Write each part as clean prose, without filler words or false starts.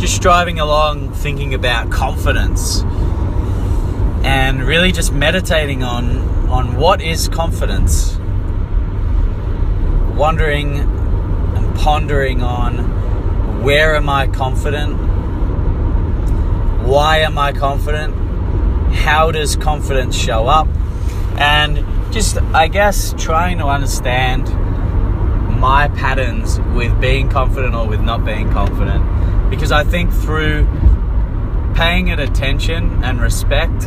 just driving along thinking about confidence and really just meditating on what is confidence, wondering and pondering on where am I confident, why am I confident, how does confidence show up, and just, I guess, trying to understand my patterns with being confident or with not being confident. Because I think through paying it attention and respect,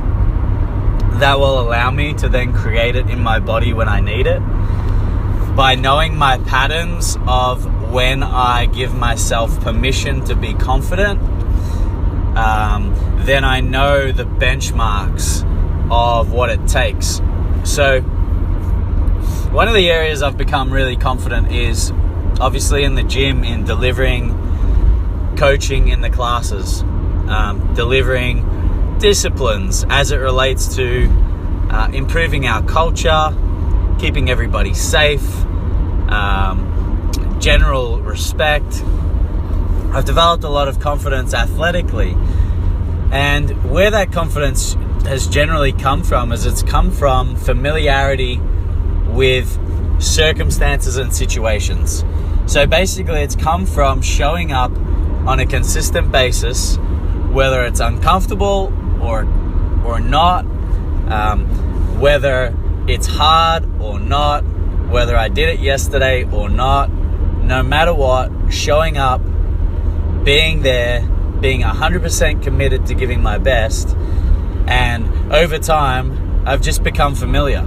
that will allow me to then create it in my body when I need it. By knowing my patterns of when I give myself permission to be confident, then I know the benchmarks of what it takes. So one of the areas I've become really confident is obviously in the gym, in delivering coaching in the classes, delivering disciplines as it relates to improving our culture, keeping everybody safe, general respect. I've developed a lot of confidence athletically, and where that confidence has generally come from is it's come from familiarity with circumstances and situations. So basically it's come from showing up on a consistent basis, whether it's uncomfortable or not, whether it's hard or not, whether I did it yesterday or not, no matter what, showing up, being there, being 100% committed to giving my best. And over time, I've just become familiar.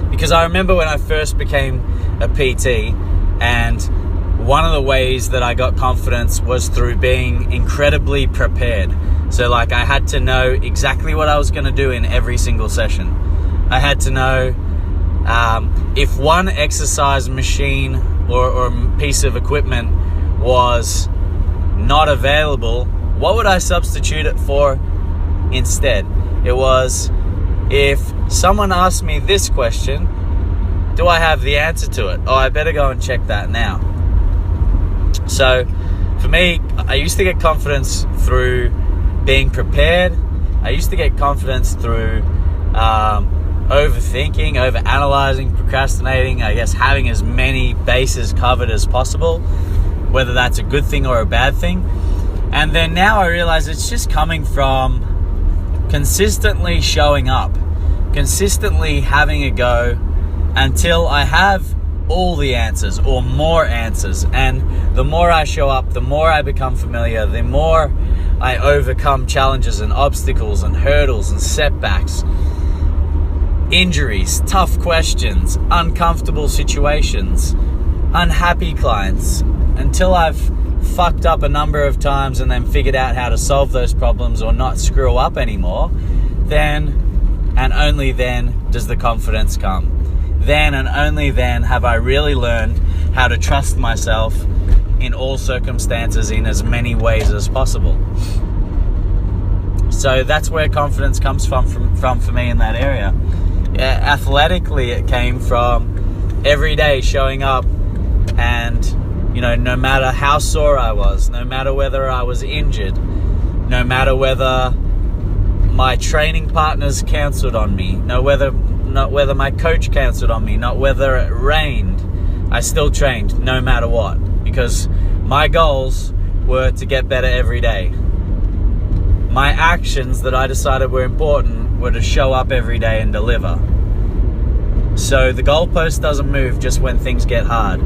Because I remember when I first became a PT, and one of the ways that I got confidence was through being incredibly prepared. So like I had to know exactly what I was going to do in every single session. I had to know if one exercise machine or piece of equipment was not available, what would I substitute it for instead? It was, if someone asked me this question, do I have the answer to it? Oh, I better go and check that now. So for me, I used to get confidence through being prepared. I used to get confidence through overthinking, overanalyzing, procrastinating, I guess having as many bases covered as possible, whether that's a good thing or a bad thing. And then now I realize it's just coming from consistently showing up, consistently having a go until I have all the answers or more answers. And the more I show up, the more I become familiar, the more I overcome challenges and obstacles and hurdles and setbacks, injuries, tough questions, uncomfortable situations, unhappy clients, until I've fucked up a number of times and then figured out how to solve those problems or not screw up anymore. Then and only then does the confidence come. Then and only then have I really learned how to trust myself in all circumstances in as many ways as possible. So that's where confidence comes from for me in that area. Athletically, it came from every day showing up and, no matter how sore I was, no matter whether I was injured, no matter whether my training partners cancelled on me, not whether my coach cancelled on me, not whether it rained, I still trained no matter what, because my goals were to get better every day. My actions that I decided were important were to show up every day and deliver. So the goalpost doesn't move just when things get hard.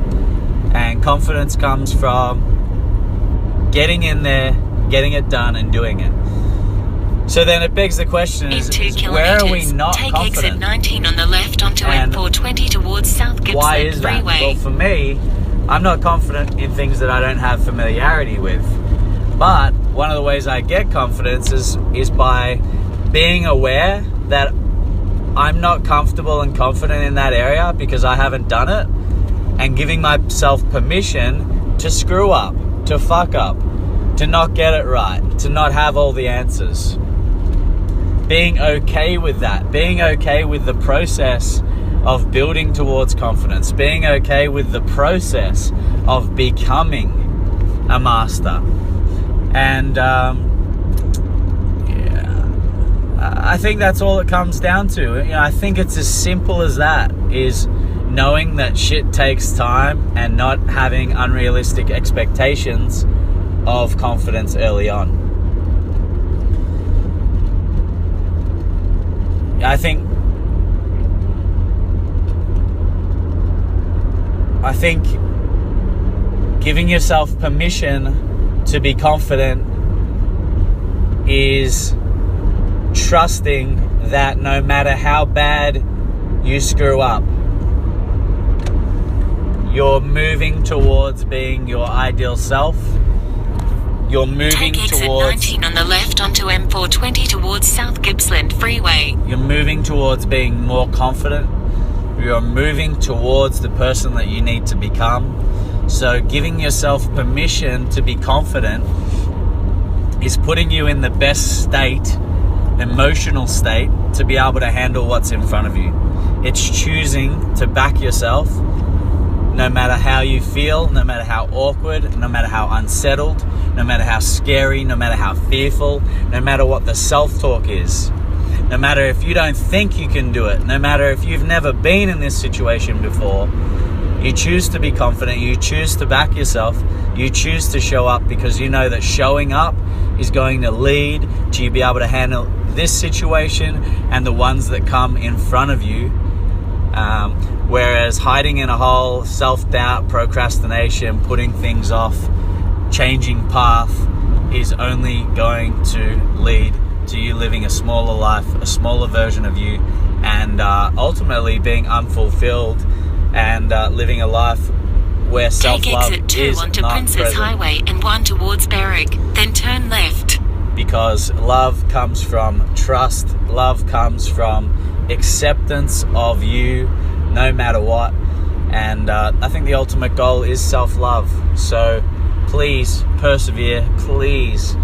And confidence comes from getting in there, getting it done, and doing it. So then it begs the question is where are we not take confident? Exit 19 on the left onto M420 towards South Gippsland why is that? Freeway. Well, for me, I'm not confident in things that I don't have familiarity with. But one of the ways I get confidence is by being aware that I'm not comfortable and confident in that area because I haven't done it, and giving myself permission to screw up, to fuck up, to not get it right, to not have all the answers. Being okay with that, being okay with the process of building towards confidence, being okay with the process of becoming a master, And I think that's all it comes down to. I think it's as simple as that, is knowing that shit takes time and not having unrealistic expectations of confidence early on. I think giving yourself permission to be confident is trusting that no matter how bad you screw up, you're moving towards being your ideal self. You're moving Take exit towards 19 on the left onto M420 towards South Gippsland Freeway. You're moving towards being more confident. You're moving towards the person that you need to become. So giving yourself permission to be confident is putting you in the best state, emotional state, to be able to handle what's in front of you. It's choosing to back yourself no matter how you feel, no matter how awkward, no matter how unsettled, no matter how scary, no matter how fearful, no matter what the self-talk is, no matter if you don't think you can do it, no matter if you've never been in this situation before. You choose to be confident, you choose to back yourself, you choose to show up, because you know that showing up is going to lead to you be able to handle this situation and the ones that come in front of you. Whereas hiding in a hole, self-doubt, procrastination, putting things off, changing path is only going to lead to you living a smaller life, a smaller version of you, and ultimately being unfulfilled and living a life where self-love Take exit 2 is onto not Princess present. Highway and 1 towards Berwick, then turn left. Because love comes from trust, love comes from acceptance of you no matter what, and I think the ultimate goal is self-love. So please persevere, please